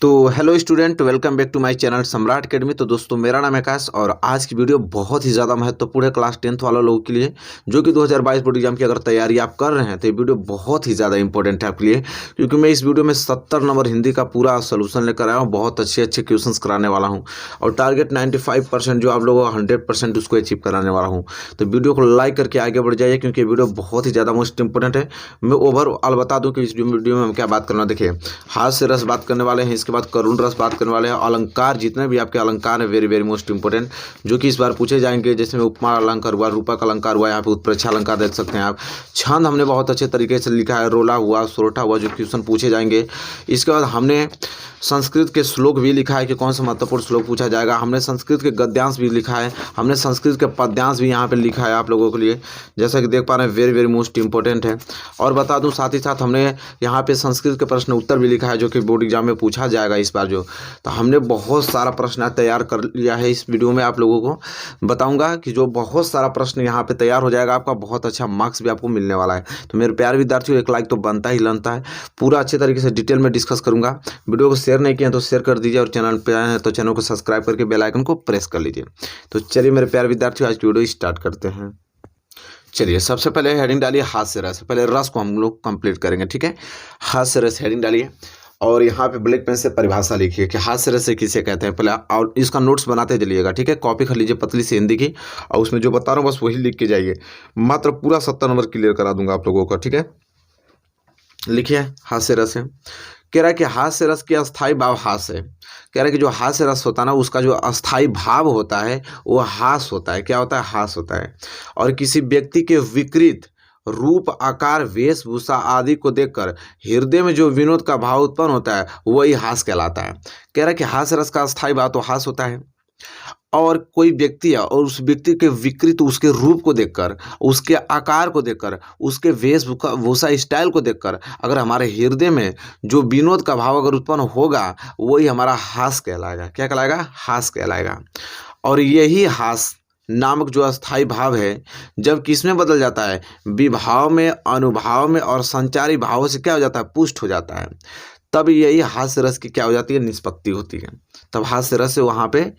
तो hello student, welcome back to my channel Samrat academy. तो दोस्तों, मेरा नाम है आकाश और आज की वीडियो बहुत ही ज़्यादा महत्वपूर्ण है क्लास 10th वालों लोगों के लिए, जो कि 2022 बोर्ड एग्जाम की अगर तैयारी आप कर रहे हैं तो ये वीडियो बहुत ही ज़्यादा इंपॉर्टेंट है आपके लिए, क्योंकि मैं इस वीडियो में 70 नंबर हिंदी का पूरा सोल्यूशन लेकर आया हूँ। बहुत अच्छे अच्छे क्वेश्चन कराने वाला हूँ और टारगेट 95% जो आप लोगों का 100% उसको अचीव कराने वाला हूँ। तो वीडियो को लाइक करके आगे बढ़ जाइए, क्योंकि वीडियो बहुत ही ज़्यादा मोस्ट इंपॉर्टेंट है। मैं ओवरऑल बता दूँ कि इस वीडियो में हम क्या बात करना। देखिए, हाथ से रस बात करने वाले हैं, इसके बाद करुण रस बात करने वाले हैं, अलंकार जितने भी आपके अलंकार है वेरी वेरी मोस्ट इंपॉर्टेंट, जो कि इस बार पूछे जाएंगे। जैसे में उपमा अलंकार हुआ, रूपक अलंकार हुआ, यहाँ पे उत्प्रेक्षा अलंकार देख सकते हैं आप। छंद हमने बहुत अच्छे तरीके से लिखा है, रोला हुआ, सोरठा हुआ, जो क्वेश्चन पूछे जाएंगे। इसके बाद हमने संस्कृत के श्लोक भी लिखा है कि कौन सा महत्वपूर्ण श्लोक पूछा जाएगा। हमने संस्कृत के गद्यांश भी लिखा है, हमने संस्कृत के पद्यांश भी यहाँ पे लिखा है आप लोगों के लिए, जैसा कि देख पा रहे हैं वेरी वेरी मोस्ट इंपॉर्टेंट है। और बता दूं साथ ही साथ हमने यहाँ पे संस्कृत के प्रश्न उत्तर भी लिखा है, जो कि बोर्ड एग्जाम में पूछा जाएगा इस बार जो। तो हमने बहुत सारा प्रश्न तैयार कर लिया है। इस वीडियो में आप लोगों को बताऊंगा कि जो बहुत सारा प्रश्न यहाँ पे तैयार हो जाएगा, आपका बहुत अच्छा मार्क्स भी आपको मिलने वाला है। तो मेरे प्यारे विद्यार्थियों, एक लाइक तो बनता ही बनता है। पूरा अच्छे तरीके से डिटेल में डिस्कस करूंगा। वीडियो को शेयर नहीं किया तो शेयर कर दीजिए, और चैनल पे आए हैं तो चैनल को सब्सक्राइब करके बेल आइकन को प्रेस कर लीजिए। तो चलिए मेरे प्यारे विद्यार्थियों, आज की वीडियो स्टार्ट करते हैं। चलिए, सबसे पहले हेडिंग डालिए हाथ से रस। पहले रस को हम लोग कंप्लीट करेंगे, ठीक है। हाथ से रस हेडिंग डालिए और यहाँ पे ब्लैक पेन से परिभाषा लिखिए कि हाथ से रस से किसे कहते हैं पहले, और इसका नोट्स बनाते चलिएगा, ठीक है। कॉपी कर लीजिए पतली सी हिंदी की, और उसमें जो बता रहा हूँ बस वही लिख के जाइए। मात्र पूरा 70 नंबर क्लियर करा दूंगा आप लोगों का, ठीक है। लिखिए हाथ से रस है। कह रहा है कि हाथ से रस की अस्थाई भाव हास है। कह रहा है कि जो हाथ से रस होता है ना, उसका जो अस्थाई भाव होता है वो हास होता है। क्या होता है? हास होता है। और किसी व्यक्ति के विकृत रूप, आकार, वेशभूषा आदि को देखकर हृदय में जो विनोद का भाव उत्पन्न होता है वही हास कहलाता है। कह रहा है कि हास्य रस का अस्थाई भाव तो हास होता है। और कोई व्यक्ति है और उस व्यक्ति के विकृत, उसके रूप को देखकर, उसके आकार को देखकर, उसके वेशभूषा स्टाइल को देखकर अगर हमारे हृदय में जो विनोद का भाव अगर उत्पन्न होगा, वही हमारा हास कहलाएगा। क्या कहलाएगा? हास कहलाएगा। और यही हास नामक जो अस्थाई भाव है, जब किसमें बदल जाता है? विभाव में, अनुभाव में और संचारी भावों से क्या हो जाता है? पुष्ट हो जाता है। तब यही हास्य रस की क्या हो जाती है? निष्पत्ति होती है। तब हास्य रस से वहाँ पे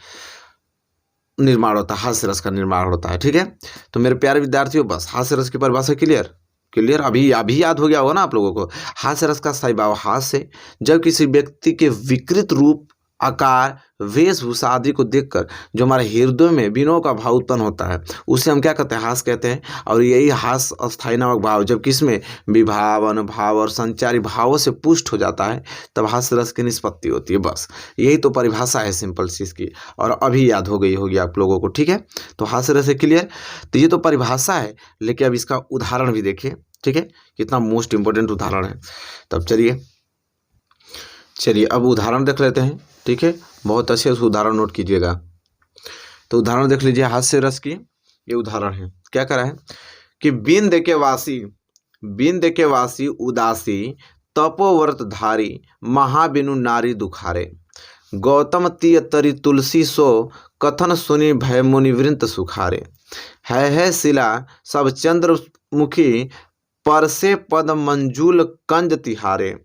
निर्माण होता है, हास्य रस का निर्माण होता है, ठीक है। तो मेरे प्यारे विद्यार्थियों, बस हास्य रस की परिभाषा क्लियर क्लियर अभी अभी याद हो गया होगा ना आप लोगों को। हास्य रस का स्थायी भाव हास्य, जब किसी व्यक्ति के विकृत रूप, आकार, वेशभूषा आदि को देखकर जो हमारे हृदय में विनोद का भाव उत्पन्न होता है, उसे हम क्या कहते हैं? हास कहते हैं। और यही हास अस्थायी नामक भाव जब किसमें? विभाव, अनुभाव और संचारी भावों से पुष्ट हो जाता है, तब हास्य रस की निष्पत्ति होती है। बस यही तो परिभाषा है सिंपल सी इसकी, और अभी याद हो गई होगी आप लोगों को, ठीक है। तो हास्य रस है क्लियर। तो ये तो परिभाषा है, लेकिन अब इसका उदाहरण भी देखिए, ठीक है। कितना मोस्ट इंपॉर्टेंट उदाहरण है। तब चलिए अब उदाहरण देख लेते हैं, ठीक है। बहुत अच्छे से उदाहरण नोट कीजिएगा। तो उदाहरण देख लीजिए हास्य रस की। ये उदाहरण है, क्या करा है कि बिन देखे वासी उदासी, तपोव्रत धारी, महाबिनु नारी दुखारे, गौतम तीय तरी तुलसी सो, कथन सुनी भय मुनिवृंत सुखारे, है शिला सब चंद्रमुखी, परसे पद मंजूल कंज तिहारे,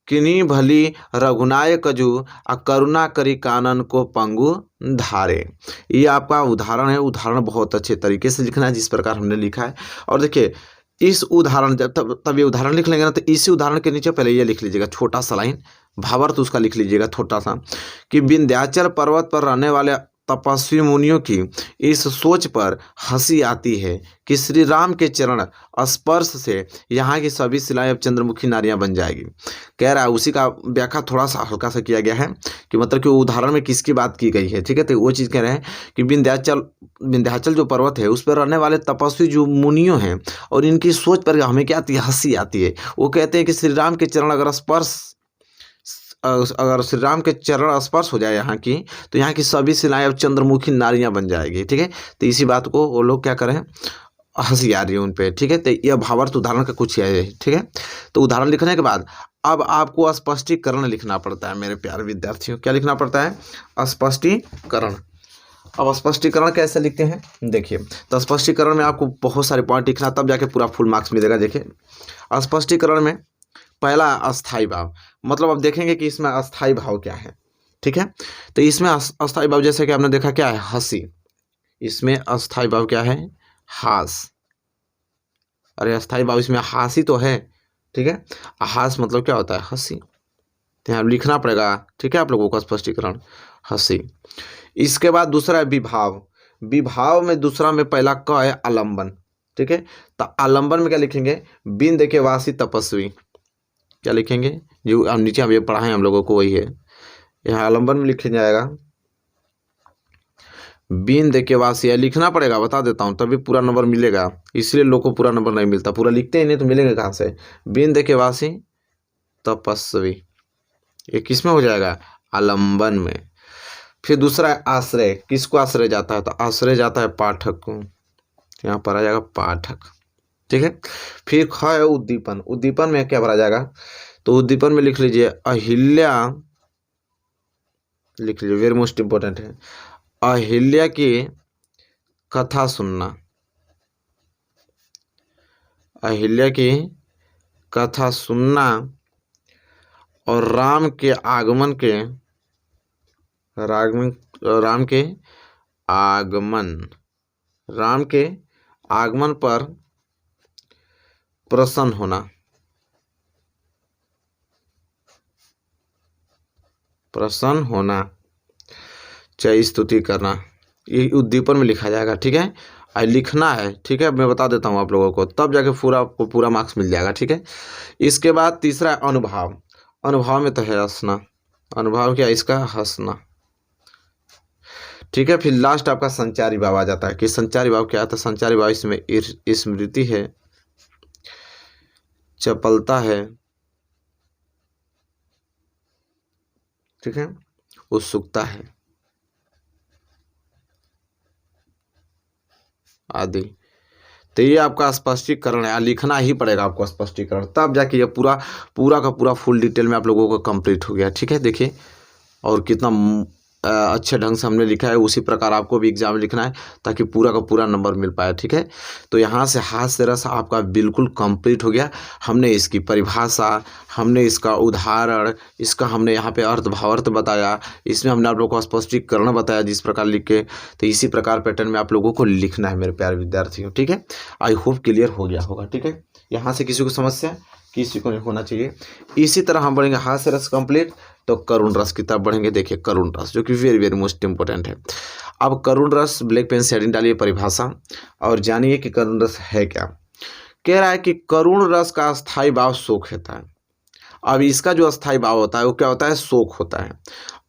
किन्हीं भली रघुनायक जू, करुणा करी कानन को पंगु धारे। ये आपका उदाहरण है। उदाहरण बहुत अच्छे तरीके से लिखना है, जिस प्रकार हमने लिखा है। और देखिए, इस उदाहरण तब ये उदाहरण लिख लेंगे ना, तो इसी उदाहरण के नीचे पहले ये लिख लीजिएगा छोटा सा लाइन, भावार्थ उसका लिख लीजिएगा छोटा सा, कि विंध्याचल पर्वत पर रहने वाले तपस्वी मुनियों की इस सोच पर हंसी आती है कि श्री राम के चरण स्पर्श से यहाँ की सभी शिलाएं अब चंद्रमुखी नारियां बन जाएगी। कह रहा है, उसी का व्याख्या थोड़ा सा हल्का सा किया गया है कि मतलब कि उदाहरण में किसकी बात की गई है, ठीक है। तो वो चीज़ कह रहे हैं कि विंध्याचल जो पर्वत है उस पर रहने वाले तपस्वी जो मुनियों हैं, और इनकी सोच पर हमें क्या आती है? हंसी आती है। वो कहते हैं कि श्री राम के चरण अगर श्री राम के चरण स्पर्श हो जाए यहाँ की, तो यहाँ की सभी शिलाएं अब चंद्रमुखी नारियां बन जाएगी, ठीक है। तो इसी बात को वो लोग क्या करें? हंसी आ रही है उन पे, ठीक है। तो यह भावार्थ उदाहरण का कुछ है, ठीक है। तो उदाहरण लिखने के बाद अब आपको स्पष्टीकरण लिखना पड़ता है मेरे प्यारे विद्यार्थियों। क्या लिखना पड़ता है? स्पष्टीकरण। अब स्पष्टीकरण कैसे लिखते हैं देखिए। तो स्पष्टीकरण में आपको बहुत सारे पॉइंट लिखना, तब जाके पूरा फुल मार्क्स मिलेगा। देखिए, स्पष्टीकरण में पहला अस्थाई भाव, मतलब अब देखेंगे कि इसमें अस्थाई भाव क्या है। ठीक है, तो इसमें अस्थाई भाव जैसे कि आपने देखा क्या है, हंसी। इसमें अस्थाई भाव क्या है, हास। अरे अस्थाई भाव इसमें हासी तो है। ठीक है, हास मतलब क्या होता है, हंसी। तो यहाँ लिखना पड़ेगा। ठीक है, आप लोगों का स्पष्टीकरण, हंसी। इसके बाद दूसरा है विभाव। विभाव में दूसरा में पहला क है आलंबन। ठीक है, तो आलंबन में क्या लिखेंगे, बिन देखे वासी तपस्वी। क्या लिखेंगे, जो अब नीचे हम ये पढ़ाएं हम लोगों को वही है। यहाँ आलंबन में लिखा जाएगा बिन देखे वासी, लिखना पड़ेगा, बता देता हूँ तभी पूरा नंबर मिलेगा। इसलिए लोग को पूरा नंबर नहीं मिलता, पूरा लिखते ही नहीं तो मिलेंगे कहाँ से। बिन देखे वासी तपस्वी, ये किस में हो जाएगा, आलंबन में। फिर दूसरा है आश्रय। किसको आश्रय जाता है, तो आश्रय जाता है पाठक को। यहाँ पर आ जाएगा पाठक। ठीक है, फिर ख है उद्दीपन। उद्दीपन में क्या भरा जाएगा, तो उद्दीपन में लिख लीजिए अहिल्या, लिख लीजिए, वेरी मोस्ट इंपॉर्टेंट है, अहिल्या की कथा सुनना। अहिल्या की कथा सुनना और राम के आगमन के, राम के आगमन, राम के आगमन पर प्रसन्न होना। प्रसन्न होना चाहे स्तुति करना, ये उद्दीपन में लिखा जाएगा। ठीक है, लिखना है। ठीक है, मैं बता देता हूँ आप लोगों को, तब जाके पूरा आपको पूरा मार्क्स मिल जाएगा। ठीक है, इसके बाद तीसरा है अनुभाव। अनुभाव में तो है हंसना। अनुभाव क्या, इसका हंसना। ठीक है, फिर लास्ट आपका संचारी भाव आ जाता है कि संचारी भाव क्या है, तो संचारी भाव इसमें स्मृति है, चपलता है। ठीक है, उत्सुकता है आदि। तो ये आपका स्पष्टीकरण है, लिखना ही पड़ेगा आपको स्पष्टीकरण, तब जाके ये पूरा पूरा का पूरा फुल डिटेल में आप लोगों को कंप्लीट हो गया। ठीक है, देखिए और कितना अच्छे ढंग से हमने लिखा है, उसी प्रकार आपको भी एग्जाम में लिखना है ताकि पूरा का पूरा नंबर मिल पाए। ठीक है, तो यहाँ से हास्य रस आपका बिल्कुल कंप्लीट हो गया। हमने इसकी परिभाषा, हमने इसका उदाहरण, इसका हमने यहाँ पे अर्थ भावार्थ बताया, इसमें हमने आप लोगों को स्पष्टीकरण बताया जिस प्रकार लिख के। तो इसी प्रकार पैटर्न में आप लोगों को लिखना है मेरे प्यारे विद्यार्थियों। ठीक है, आई होप क्लियर हो गया होगा। ठीक है, यहाँ से किसी को समस्या, किसी को नहीं होना चाहिए। इसी तरह हम बढ़ेंगे हास्य रस कंप्लीट, तो करुण रस की तरफ बढ़ेंगे। देखिए करुण रस जो कि वेरी वेरी मोस्ट इंपॉर्टेंट है। अब करुण रस, ब्लैक पेन से हेडिंग डालिए परिभाषा और जानिए कि करुण रस है क्या। कह रहा है कि करुण रस का अस्थाई भाव शोक होता है। अब इसका जो अस्थाई भाव होता है वो क्या होता है, शोक होता है।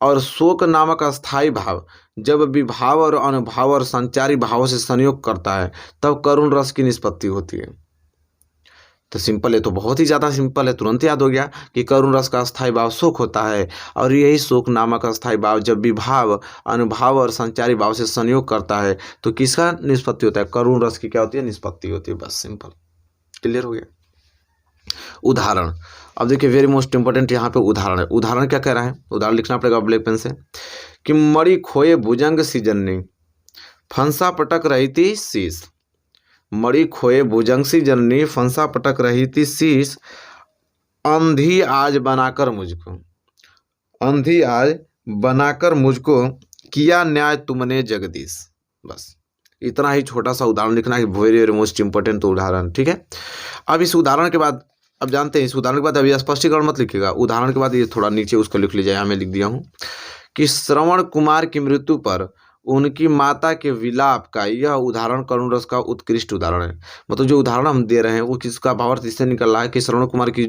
और शोक नामक अस्थाई भाव जब विभाव और अनुभाव और संचारी भावों से संयोग करता है तब करुण रस की निष्पत्ति होती है। तो सिंपल है, तो बहुत ही ज़्यादा सिंपल है, तुरंत याद हो गया कि करुण रस का अस्थाई भाव शोक होता है। और यही शोक नामक अस्थाई भाव जब विभाव, अनुभाव और संचारी भाव से संयोग करता है तो किसका निष्पत्ति होता है, करुण रस की क्या होती है, निष्पत्ति होती है। बस सिंपल, क्लियर हो गया। उदाहरण, अब देखिए वेरी मोस्ट इंपॉर्टेंट यहाँ पे उदाहरण है। उदाहरण क्या कह रहा है, उदाहरण लिखना पड़ेगा ब्लैक पेन से कि मणि खोए भुजंग सी जननी, फंसा पटक रही थी शीश। मणि खोए भुजंग सी जननी, फंसा पटक रही थी शीश। अंधी आज बनाकर मुझको, अंधी आज बनाकर मुझको किया न्याय तुमने जगदीश। बस इतना ही छोटा सा उदाहरण लिखना है, वेरी वेरी मोस्ट इंपॉर्टेंट उदाहरण। ठीक है, अब इस उदाहरण के बाद, अब जानते हैं इस उदाहरण के बाद, अभी स्पष्टीकरण मत लिखिएगा, उदाहरण के बाद ये थोड़ा नीचे उसको लिख लीजिए। यहाँ मैं लिख दिया हूँ कि श्रवण कुमार की मृत्यु पर उनकी माता के विलाप का यह उदाहरण करुण रस का उत्कृष्ट उदाहरण है। मतलब जो उदाहरण हम दे रहे हैं वो किसका भावार्थ इससे निकल रहा है कि श्रवण कुमार की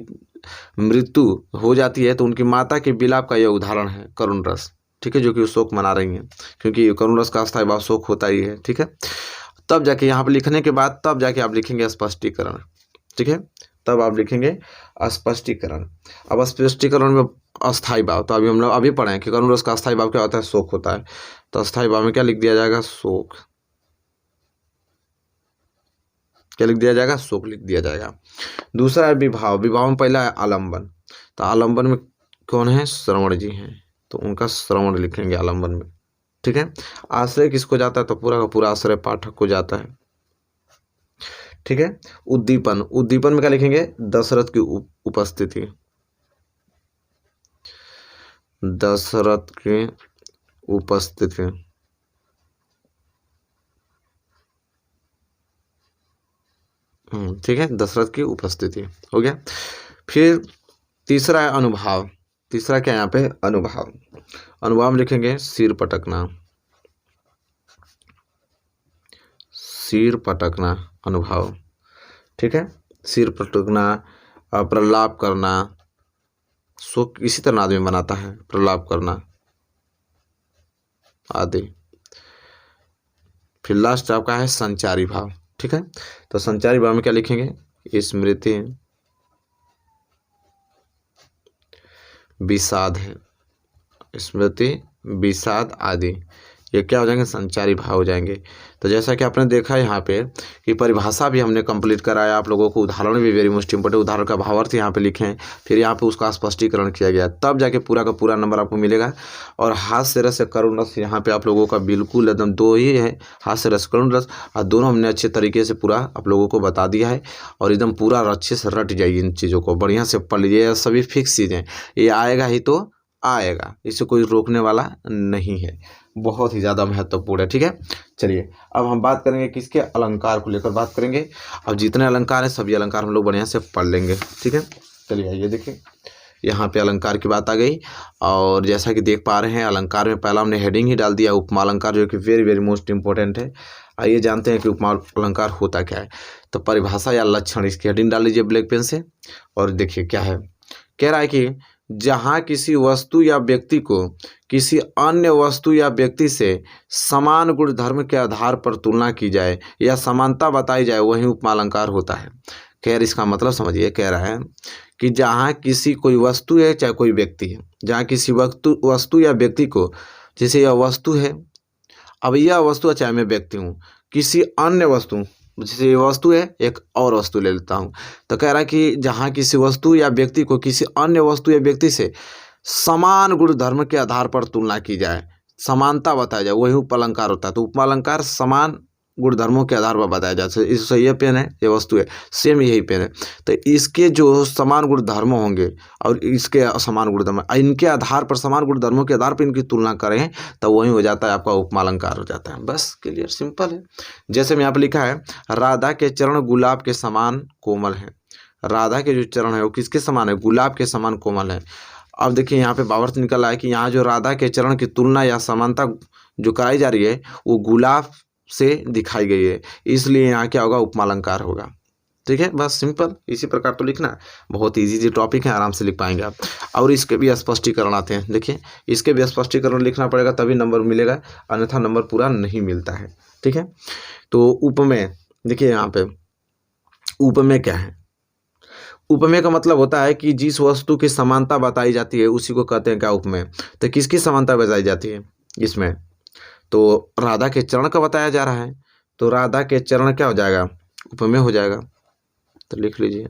मृत्यु हो जाती है तो उनकी माता के विलाप का यह उदाहरण है करुण रस। ठीक है, जो कि शोक मना रही हैं, क्योंकि करुण रस का अस्थाई भाव शोक होता ही है। ठीक है, तब जाके यहाँ पर लिखने के बाद तब जाके आप लिखेंगे स्पष्टीकरण। ठीक है, तब आप लिखेंगे स्पष्टीकरण। अब स्पष्टीकरण में अस्थाई भाव, तो अभी हम लोग अभी पढ़े हैं कि करुण रस का अस्थाई भाव क्या होता है, शोक होता है। तो अस्थाई भाव में क्या लिख दिया जाएगा, शोक। क्या लिख दिया जाएगा, शोक लिख दिया जाएगा। दूसरा है विभाव। विभाव में पहला है आलंबन। तो आलंबन में कौन है, श्रवण जी हैं, तो उनका श्रवण लिखेंगे आलंबन में। ठीक है, आश्रय किसको जाता है, तो पूरा का पूरा आश्रय पाठक को जाता है। ठीक है। उद्दीपन, उद्दीपन में क्या लिखेंगे, दशरथ की उपस्थिति, दशरथ की उपस्थिति। ठीक है, दशरथ की उपस्थिति हो गया। फिर तीसरा है अनुभाव। तीसरा क्या है यहाँ पे, अनुभाव। अनुभाव में लिखेंगे सिर पटकना, सिर पटकना अनुभाव। ठीक है, सिर पटकना, प्रलाप करना, शोक इसी तरह आदमी बनाता है, प्रलाप करना आदि। फिर लास्ट आपका है संचारी भाव। ठीक है, तो संचारी भाव में क्या लिखेंगे, स्मृति, विषाद है, स्मृति, विषाद आदि, ये क्या हो जाएंगे, संचारी भाव हो जाएंगे। तो जैसा कि आपने देखा यहाँ पे कि परिभाषा भी हमने कंप्लीट कराया आप लोगों को, उदाहरण भी वेरी मोस्ट इंपोर्टेंट, उदाहरण का भावार्थ यहाँ पे लिखे हैं, फिर यहाँ पे उसका स्पष्टीकरण किया गया, तब जाके पूरा का पूरा नंबर आपको मिलेगा। और हास्य रस करुण रस यहाँ पे आप लोगों का बिल्कुल एकदम दो ही है, हास्य रस करुण रस, और दोनों हमने अच्छे तरीके से पूरा आप लोगों को बता दिया है। और एकदम पूरा अच्छे से रट जाइए, इन चीज़ों को बढ़िया से पढ़ लीजिए, सभी फिक्स चीज़ें, ये आएगा ही तो आएगा, इसे कोई रोकने वाला नहीं है, बहुत ही ज़्यादा महत्वपूर्ण है। ठीक है, चलिए अब हम बात करेंगे किसके, अलंकार को लेकर बात करेंगे। अब जितने अलंकार हैं सभी अलंकार हम लोग बढ़िया से पढ़ लेंगे। ठीक है, चलिए आइए देखिए, यहाँ पे अलंकार की बात आ गई। और जैसा कि देख पा रहे हैं अलंकार में पहला हमने हेडिंग ही डाल दिया, उपमा अलंकार, जो कि वेरी वेरी मोस्ट इंपॉर्टेंट है। आइए जानते हैं कि उपमा अलंकार होता क्या है। तो परिभाषा या लक्षण, इसकी हेडिंग डाल लीजिए ब्लैक पेन से। और देखिए क्या है, कह रहा है कि जहाँ किसी वस्तु या व्यक्ति को किसी अन्य वस्तु या व्यक्ति से समान गुण धर्म के आधार पर तुलना की जाए या समानता बताई जाए, वही उपमा अलंकार होता है। खैर इसका मतलब समझिए, कह रहा है कि जहाँ किसी कोई वस्तु है चाहे कोई व्यक्ति है, जहाँ किसी वस्तु या व्यक्ति को, जैसे यह वस्तु है, अब यह वस्तु चाहे मैं व्यक्ति हूँ, किसी अन्य वस्तु, जैसे ये वस्तु है एक और वस्तु ले लेता हूँ, तो कह रहा है कि जहाँ किसी वस्तु या व्यक्ति को किसी अन्य वस्तु या व्यक्ति से समान गुण धर्म के आधार पर तुलना की जाए, समानता बताया जाए, वही उपलंकार होता है। तो उपमालंकार समान गुण धर्मों के आधार पर बताया जाता है। इस ये पेन है, ये वस्तु है, सेम यही पेन है, तो इसके जो समान गुण धर्म होंगे और इसके समान गुण धर्म, इनके आधार पर, समान गुण धर्मों के आधार पर इनकी तुलना करें तो वही हो जाता है आपका उपमालंकार हो जाता है। बस क्लियर, सिंपल है। जैसे में यहाँ पर लिखा है, राधा के चरण गुलाब के समान कोमल है। राधा के जो चरण है वो किसके समान है, गुलाब के समान कोमल है। अब देखिए यहाँ पे भावार्थ निकल आया कि यहाँ जो राधा के चरण की तुलना या समानता जो कराई जा रही है वो गुलाब से दिखाई गई है, इसलिए यहाँ क्या होगा, उपमालंकार होगा। ठीक है, बस सिंपल, इसी प्रकार तो लिखना, बहुत इजी टॉपिक है, आराम से लिख पाएंगे आप। और इसके भी स्पष्टीकरण आते हैं, देखिए इसके भी स्पष्टीकरण लिखना पड़ेगा तभी नंबर मिलेगा, अन्यथा नंबर पूरा नहीं मिलता है। ठीक है, तो उपमेय, देखिए यहाँ पे उपमेय क्या है, उपमेय का मतलब होता है कि जिस वस्तु की समानता बताई जाती है उसी को कहते हैं क्या, उपमेय। तो किसकी समानता बताई जाती है इसमें, तो राधा के चरण का बताया जा रहा है, तो राधा के चरण क्या हो जाएगा, उपमेय हो जाएगा। तो लिख लीजिए,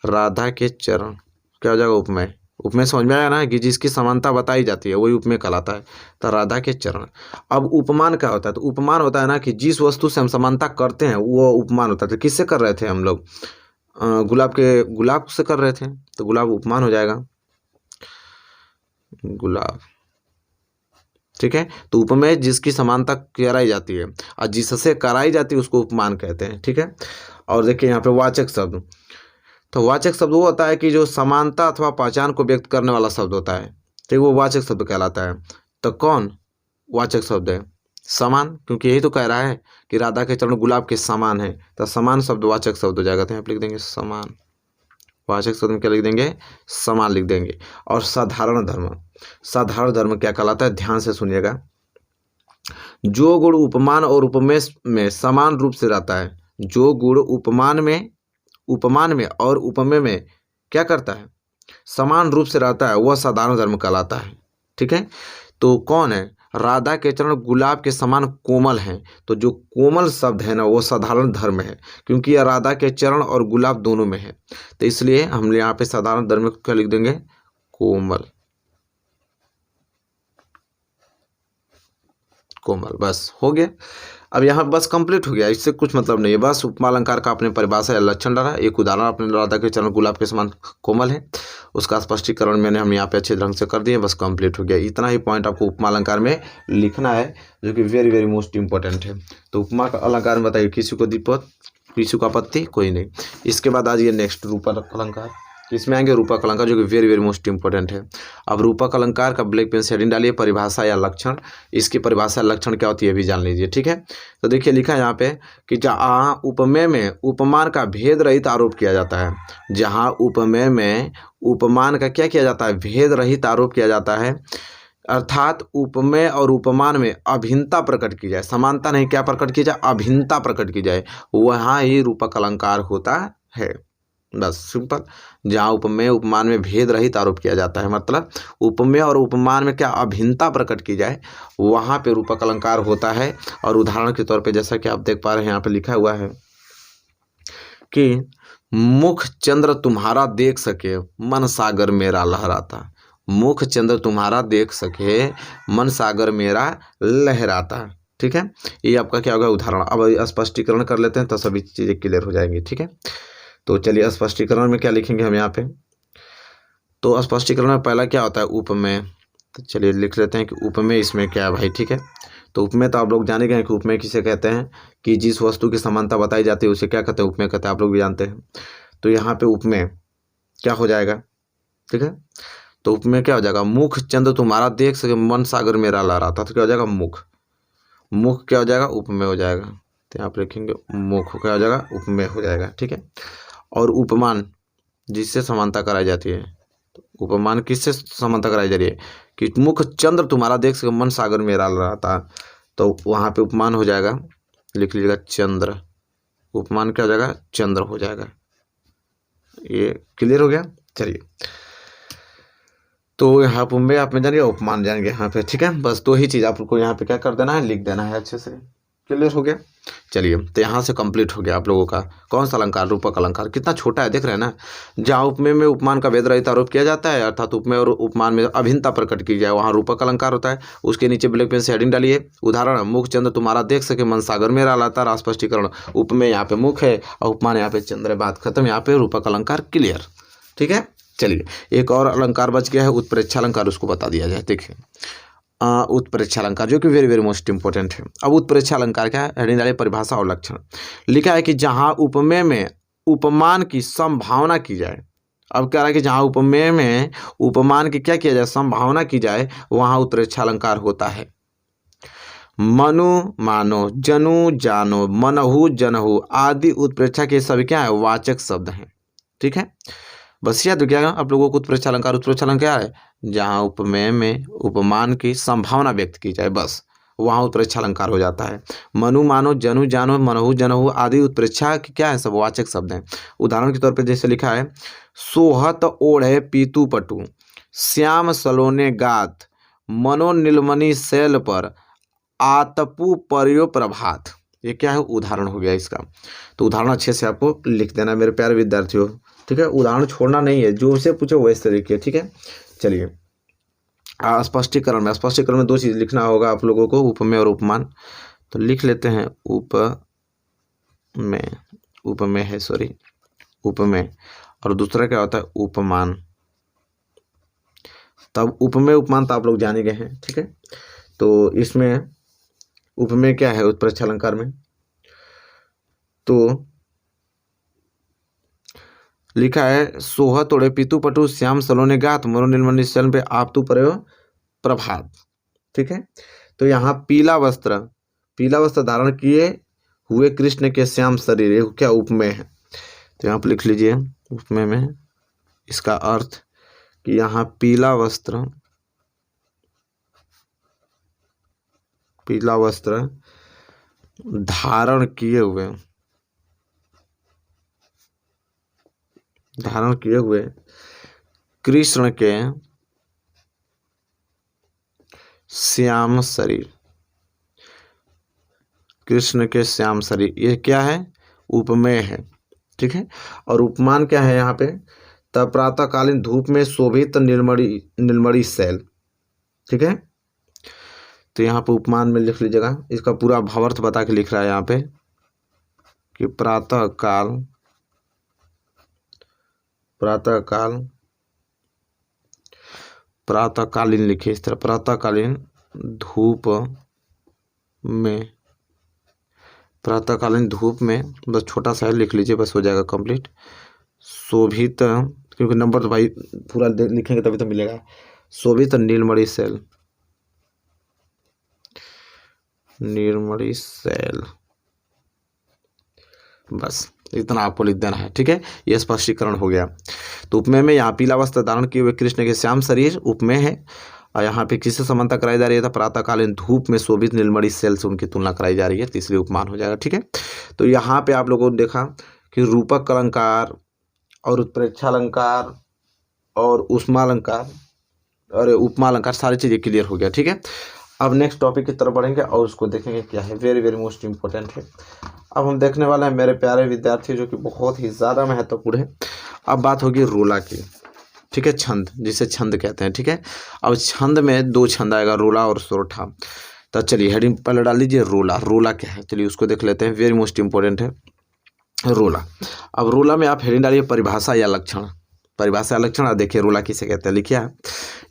राधा के चरण क्या हो जाएगा, उपमेय। उपमेय समझ में आया ना, कि जिसकी समानता बताई जाती है वही उपमेय कहलाता है। तो राधा के चरण। अब उपमान क्या होता है, तो उपमान होता है ना कि जिस वस्तु से हम समानता करते हैं वो उपमान होता है। तो किससे कर रहे थे हम लोग, गुलाब से कर रहे थे, तो गुलाब उपमान हो जाएगा, गुलाब। ठीक है, तो उपमेय जिसकी समानता कराई जाती है और जिससे कराई जाती है उसको उपमान कहते हैं। ठीक है, और देखिए यहाँ पे वाचक शब्द, तो वाचक शब्द वो होता है कि जो समानता अथवा पहचान को व्यक्त करने वाला शब्द होता है, ठीक, वो वाचक शब्द कहलाता है। तो कौन वाचक शब्द है, समान, क्योंकि यही तो कह रहा है कि राधा के चरण गुलाब के समान है, तो समान शब्द वाचक शब्द हो जाएगा। तो यहाँ पे लिख देंगे समान, वाचक शब्द में क्या लिख देंगे, समान लिख देंगे। और साधारण धर्म, साधारण धर्म क्या कहलाता है, ध्यान से सुनिएगा, जो गुण उपमान और उपमेय में समान रूप से रहता है, जो गुण उपमान में और उपमेय में क्या करता है, समान रूप से रहता है, वह साधारण धर्म कहलाता है। ठीक है, तो कौन है, राधा के चरण गुलाब के समान कोमल हैं, तो जो कोमल शब्द है ना वो साधारण धर्म है, क्योंकि यह राधा के चरण और गुलाब दोनों में है, तो इसलिए हम यहाँ पे साधारण धर्म को क्या लिख देंगे, कोमल, कोमल। बस हो गया। अब यहाँ बस कंप्लीट हो गया, इससे कुछ मतलब नहीं है। बस उपमा अलंकार का आपने परिभाषा या लक्षण डाला, एक उदाहरण आपने राधा के चरण गुलाब के समान कोमल है, उसका स्पष्टीकरण मैंने हम यहाँ पे अच्छे ढंग से कर दिए। बस कंप्लीट हो गया। इतना ही पॉइंट आपको उपमा अलंकार में लिखना है, जो कि वेरी वेरी मोस्ट इंपॉर्टेंट है। तो उपमा का अलंकार में बताइए, किसी को दीपक, किसी को आपत्ति, कोई नहीं। इसके बाद आज ये नेक्स्ट रूपक अलंकार, इसमें आएंगे रूपक अलंकार, जो कि वेरी वेरी मोस्ट इंपॉर्टेंट है। अब रूपक अलंकार का ब्लैक पेन से हेडिंग डालिए, परिभाषा या लक्षण। इसकी परिभाषा लक्षण क्या होती है भी जान लीजिए, ठीक है। तो देखिए लिखा है यहाँ पे कि जहाँ उपमेय में उपमान का भेद रहित आरोप किया जाता है, जहाँ उपमेय में उपमान का क्या किया जाता है, भेद रहित आरोप किया जाता है, अर्थात उपमेय और उपमान में अभिन्नता प्रकट की जाए, समानता नहीं, क्या प्रकट की जाए, अभिन्नता प्रकट की जाए, वहाँ ही रूपक अलंकार होता है। बस सिंपल। जहाँ उपमेय उपमान में भेद रहित आरोप किया जाता है, मतलब उपमेय और उपमान में क्या अभिन्नता प्रकट की जाए, वहाँ पे रूपक अलंकार होता है। और उदाहरण के तौर पे जैसा कि आप देख पा रहे हैं, यहाँ पे लिखा हुआ है कि मुख चंद्र तुम्हारा देख सके मन सागर मेरा लहराता। मुख चंद्र तुम्हारा देख सके मन सागर मेरा लहराता, ठीक है। ये आपका क्या होगा, उदाहरण। अब स्पष्टीकरण कर लेते हैं तो सभी चीज़ें क्लियर हो जाएंगी, ठीक है। तो चलिए स्पष्टीकरण में क्या लिखेंगे हम यहाँ पे। तो स्पष्टीकरण में पहला क्या होता है, उपमेय। तो चलिए लिख लेते हैं कि उपमेय इसमें क्या है भाई, ठीक है। तो उपमेय तो आप लोग जाने गए कि उपमेय किसे कहते हैं, कि जिस वस्तु की समानता बताई जाती है उसे क्या कहते हैं, उपमेय कहते हैं, आप लोग भी जानते हैं। तो यहाँ पे उपमेय क्या हो जाएगा, ठीक है। तो उपमेय क्या हो जाएगा, मुख चंद्र तुम्हारा देख सके मन सागर मेरा लहराता, तो क्या हो जाएगा, मुख। मुख क्या हो जाएगा, उपमेय हो जाएगा। तो यहाँ पे लिखेंगे मुख क्या हो जाएगा, उपमेय हो जाएगा, ठीक है। और उपमान जिससे समानता कराई जाती है, तो उपमान किससे समानता कराई जा रही है, कि मुख चंद्र तुम्हारा देख सके मन सागर मेरा लहराता, तो वहाँ पे उपमान हो जाएगा, लिख लीजिएगा चंद्र। उपमान क्या हो जाएगा, चंद्र हो जाएगा। ये क्लियर हो गया। चलिए तो यहाँ उपमेय आप में जानिए, उपमान जानेंगे यहाँ पे, ठीक है। बस दो ही चीज़ आपको यहाँ पे क्या कर देना है, लिख देना है अच्छे से। क्लियर हो गया। चलिए तो यहाँ से कंप्लीट हो गया आप लोगों का कौन सा अलंकार, रूपक अलंकार। कितना छोटा है देख रहे हैं ना। जहाँ उपमेय में उपमान का भेद रहित आरोप किया जाता है, अर्थात उपमेय और उपमान में अभिन्नता प्रकट की जाए, वहाँ रूपक अलंकार होता है। उसके नीचे ब्लैक पेन से हेडिंग डालिए, उदाहरण मुख चंद्र तुम्हारा देख सके मन सागर मेरा लहराता। स्पष्टीकरण, उपमेय यहाँ पे मुख है और उपमान यहाँ पे चंद्र है, बात खत्म। यहाँ पे रूपक अलंकार क्लियर, ठीक है। चलिए एक और अलंकार बच गया है, उत्प्रेक्षा अलंकार, उसको बता दिया जाए। देखिए उत्प्रेक्षा अलंकार जो कि वेरी वेरी मोस्ट इंपॉर्टेंट है। अब उत्प्रेक्षा अलंकार क्या है, हेडिंग डालिए, परिभाषा और लक्षण। लिखा है कि जहाँ उपमेय में उपमान की संभावना की जाए। अब क्या रहा कि जहाँ उपमेय में उपमान की क्या किया जाए, संभावना की जाए, वहाँ उत्प्रेक्षा अलंकार होता है। मनु मानो, जनु जानो, मनहु जनहु आदि उत्प्रेक्षा के सभी क्या है, वाचक शब्द हैं, ठीक है। बस याद क्या आप लोगों को उत्प्रेक्षा अलंकार। उत्प्रेक्षा अलंकार क्या है, जहाँ उपमेय में उपमान की संभावना व्यक्त की जाए, बस वहाँ उत्प्रेक्षा अलंकार हो जाता है। मनु मानो, जनु जानो, मनहु जनहु आदि उत्प्रेक्षा की क्या है, सब वाचक शब्द हैं। उदाहरण के तौर पर जैसे लिखा है, सोहत ओढ़े पीतू पटु, श्याम सलोने गात, मनो नीलमणि शैल पर, आतपु पर्यो प्रभात। ये क्या है, उदाहरण हो गया इसका। तो उदाहरण अच्छे से आपको लिख देना मेरे प्यारे विद्यार्थियों, ठीक है। उदाहरण छोड़ना नहीं है, जो से पूछे वैसे लिखिए, ठीक है। चलिए स्पष्टीकरण में दो चीज़ लिखना होगा आप लोगों को, उपमेय और उपमान। तो लिख लेते हैं उपमेय है, सॉरी उपमेय, और दूसरा क्या होता है, उपमान। तब उपमेय उपमान तो आप लोग जाने गए हैं, ठीक है। तो इसमें उपमेय क्या है उत्प्रेक्षा अलंकार में, तो लिखा है, सोह तोड़े पीतू पटु, श्याम सलोने गात, मनो नीलमणि शैल पे आप तू पर्यो प्रभात, ठीक है। तो यहाँ पीला वस्त्र धारण किए हुए कृष्ण के श्याम शरीर, ये क्या उपमेय है। तो यहाँ पर लिख लीजिए उपमेय में इसका अर्थ कि यहाँ पीला वस्त्र धारण किए हुए कृष्ण के श्याम शरीर, ये क्या है, उपमेय है, ठीक है। और उपमान क्या है यहाँ पे, तब प्रातःकालीन धूप में शोभित निर्मली शैल, ठीक है। तो यहाँ पे उपमान में लिख लीजिएगा, इसका पूरा भावार्थ बता के लिख रहा है यहाँ पे कि प्रातः कालीन लिखिए इस तरह, प्रातःकालीन धूप में बस छोटा सा लिख लीजिए, बस हो जाएगा कंप्लीट। शोभित, क्योंकि नंबर तो भाई पूरा लिखेंगे तभी तो मिलेगा। शोभित नीलमणि शैल, बस इतना आपको लिख देना है, ठीक है। यह स्पष्टीकरण हो गया। तो उपमेय में यहाँ पीला वस्त्र धारण किए हुए कृष्ण के श्याम शरीर उपमेय है, और यहाँ पे किससे समानता कराई जा रही है, तो प्रातःकालीन धूप में शोभित नीलमणि शैल से उनकी तुलना कराई जा रही है, तीसरी उपमान हो जाएगा, ठीक है। तो यहाँ पे आप लोगों ने देखा कि रूपक अलंकार और उत्प्रेक्षालंकार और उष्मालंकार और उपमालंकार सारी चीज़ें क्लियर हो गया, ठीक है। अब नेक्स्ट टॉपिक की तरफ बढ़ेंगे और उसको देखेंगे क्या है, वेरी वेरी मोस्ट इंपॉर्टेंट है। अब हम देखने वाले हैं मेरे प्यारे विद्यार्थी, जो कि बहुत ही ज़्यादा महत्वपूर्ण है। अब बात होगी रोला की, ठीक है, छंद जिसे छंद कहते हैं, ठीक है। अब छंद में दो छंद आएगा, रोला और सोरठा। तो चलिए हेडिंग पहले डाल लीजिए, रोला क्या है, चलिए उसको देख लेते हैं, वेरी मोस्ट इंपॉर्टेंट है रोला। अब रोला में आप हेडिंग डालिए परिभाषा या लक्षण, देखिए रोला किसे कहते हैं, लिखिए।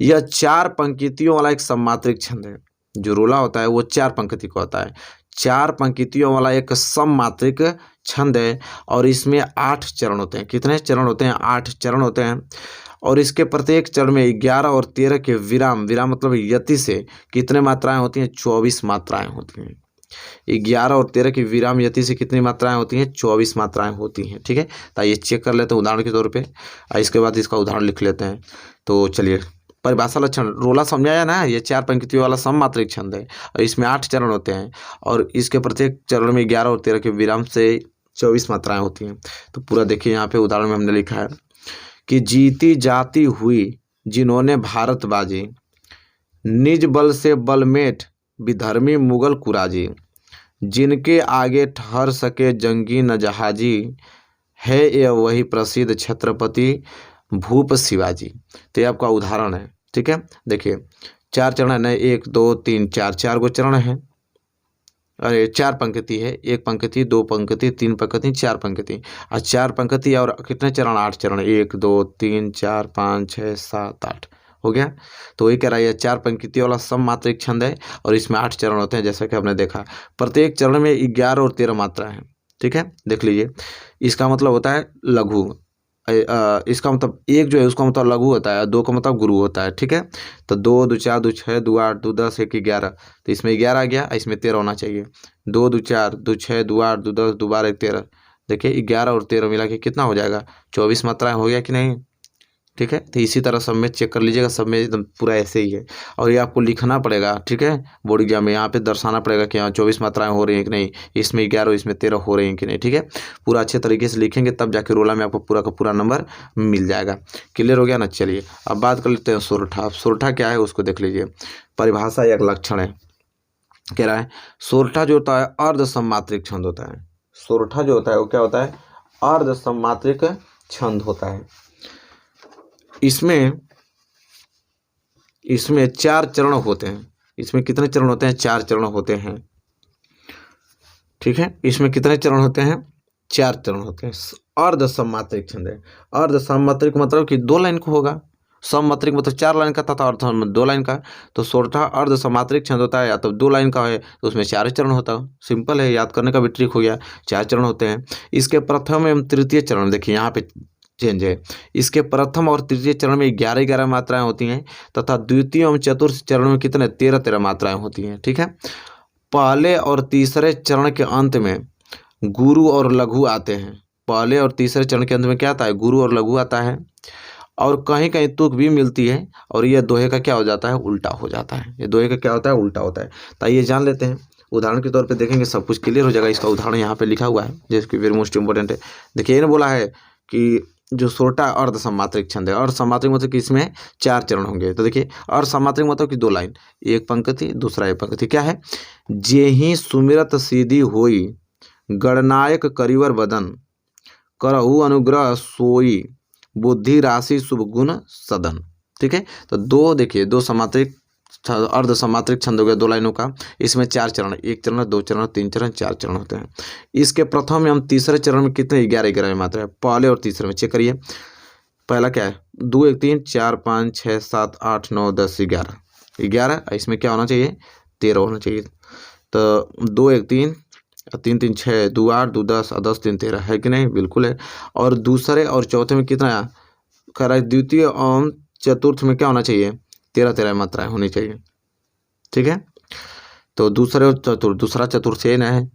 यह 4 पंक्तियों वाला एक सममात्रिक छंद है। जो रोला होता है वो 4 पंक्ति का होता है, 4 पंक्तियों वाला एक सममात्रिक छंद है, और इसमें 8 चरण होते हैं। कितने चरण होते हैं? 8 चरण होते हैं। और इसके प्रत्येक चरण में 11 और 13 के विराम मतलब यति से कितने मात्राएं होती हैं? 24 मात्राएं होती हैं। 11 और 13 के विराम यति से कितनी मात्राएं होती हैं? 24 मात्राएं होती हैं, ठीक है। तो ये चेक कर लेते हैं उदाहरण के तौर पे, इसके बाद इसका उदाहरण लिख लेते हैं। तो चलिए, परिभाषा लक्षण, रोला समझाया ना, ये 4 पंक्तियों वाला सममात्रिक छंद है, और इसमें 8 चरण होते हैं, और इसके प्रत्येक चरण में 11 और 13 के विराम से 24 मात्राएं होती हैं। तो पूरा देखिए, यहाँ पे उदाहरण में हमने लिखा है कि जीती जाती हुई जिन्होंने भारत बाजी, निज बल से बलमेट विधर्मी मुगल कुराजी, जिनके आगे ठहर सके जंगी न जहाजी, है यह वही प्रसिद्ध छत्रपति भूप शिवाजी। तो ये आपका उदाहरण है, ठीक है। देखिए 4 चरण है, 1 2 3 4 गो चरण है, अरे 4 पंक्ति है, 1 पंक्ति 2 पंक्ति 3 पंक्ति 4 पंक्ति, और 4 पंक्ति और कितने चरण? 8 चरण, 1 2 3 4 5 6 7 8 हो गया। तो वही कह रहा है, 4 पंक्ति वाला सममात्रिक छंद है, और इसमें 8 चरण होते हैं, जैसा कि हमने देखा। प्रत्येक चरण में 11 और 13 मात्रा है, ठीक है। देख लीजिए, इसका मतलब होता है लघु, इसका मतलब 1 जो है उसका मतलब लघु होता है, 2 का मतलब गुरु होता है, ठीक है। तो 2 2 4 2 6 2 8 2 10 1 11, तो इसमें 11 आ गया, इसमें 13 होना चाहिए। 2 2 4 2 6 2 8 2 10 2 12 1 13, देखिए 11 और 13 मिला के कितना हो जाएगा? 24 मात्राएं हो गया कि नहीं, ठीक है। तो इसी तरह सब में चेक कर लीजिएगा, सब में एकदम पूरा ऐसे ही है, और ये आपको लिखना पड़ेगा, ठीक है। बोर्ड एग्जाम में यहाँ पे दर्शाना पड़ेगा कि हाँ 24 मात्राएं हो रही हैं कि नहीं, इसमें 11 इसमें 13 हो रही हैं कि नहीं, ठीक है। पूरा अच्छे तरीके से लिखेंगे, तब जाके रोला में आपको पूरा का पूरा नंबर मिल जाएगा। क्लियर हो गया ना। चलिए अब बात कर लेते हैं सोरठा। सोरठा क्या है उसको देख लीजिए, परिभाषा या लक्षण है। कह रहा है सोरठा जो होता है अर्ध सममात्रिक छंद होता है। सोरठा जो होता है वो क्या होता है? अर्ध सममात्रिक छंद होता है। इसमें 4 चरण होते हैं। इसमें कितने चरण होते हैं? 4 चरण होते हैं, ठीक है। इसमें कितने चरण होते हैं? 4 चरण होते हैं। अर्ध सममात्रिक छंद है। अर्ध सममात्रिक मतलब कि 2 लाइन का होगा, सममात्रिक मतलब 4 लाइन का था, अर्ध 2 लाइन का। तो सोरठा अर्ध सममात्रिक छंद होता है, या तो 2 लाइन का है तो उसमें 4 चरण होता है। सिंपल है, याद करने का भी ट्रिक हो गया। 4 चरण होते हैं। इसके प्रथम एवं तृतीय चरण, देखिए यहाँ पे चेंज है। इसके प्रथम और तृतीय चरण में 11 मात्राएं होती हैं, तथा द्वितीय एवं चतुर्थ चरण में कितने? 13 मात्राएं होती हैं, ठीक है। पहले और तीसरे चरण के अंत में गुरु और लघु आते हैं। पहले और तीसरे चरण के अंत में क्या आता है? गुरु और लघु आता है, और कहीं कहीं तुक भी मिलती है, और यह दोहे का क्या हो जाता है? उल्टा हो जाता है। ये दोहे का क्या होता है? उल्टा होता है। तो ये जान लेते हैं, उदाहरण के तौर पे देखेंगे, सब कुछ क्लियर हो जाएगा। इसका उदाहरण यहाँ पे लिखा हुआ है, जिसकी वेरी मोस्ट इंपॉर्टेंट है। देखिए इन्हें बोला है कि जो सोरठा अर्ध सममात्रिक छंद है। अर्ध सममात्रिक मतलब कि इसमें 4 चरण होंगे। तो देखिए अर्ध सममात्रिक मतलब कि 2 लाइन, 1 पंक्ति दूसरा 1 पंक्ति। क्या है? जेहि सुमिरत सीधी होई गणनायक करिवर बदन, करहु अनुग्रह सोई बुद्धि राशि शुभ गुण सदन, ठीक है। तो 2 देखिए 2 सममात्रिक अर्ध समात्रिक छंद हो गया 2 लाइनों का। इसमें 4 चरण, 1 चरण, 2 चरण, 3 चरण, 4 चरण होते हैं। इसके प्रथम एवं तीसरे चरण में कितने 11 मात्रा है? पहले और तीसरे में चेक करिए। पहला क्या है? 2 1 3 4 5 6 7 8 9 10 11, 11। इसमें क्या होना चाहिए? 13 होना चाहिए। तो 2 1 3 3 3 6 2 8 2 10 और 10 3 13 है कि नहीं? बिल्कुल है। और दूसरे और चौथे में कितना कह रहा है? द्वितीय एवं चतुर्थ में क्या होना चाहिए? 13 मात्राएं होनी चाहिए। ठीक है, तो दूसरे और चतुर्थ, दूसरा चतुर्थ से ना है,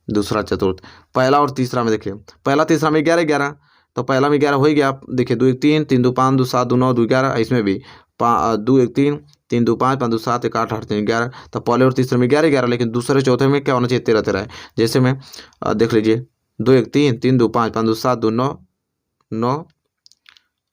दूसरा चतुर्थ। पहला और तीसरा में देखिए, पहला तीसरा में 11, तो पहला में 11 हो ही गया। आप देखिए 2 1 3 3 2 5 2 7 2 9 2 11, इसमें भी 2 1 3 3 2 5 5 2 7 1 8 8 3 11। तो पहले और तीसरे में 11, लेकिन दूसरे चौथे में क्या होना चाहिए? 13 है। जैसे में देख लीजिए 2 1 3 3 2 5 5 2 7 2 9 9।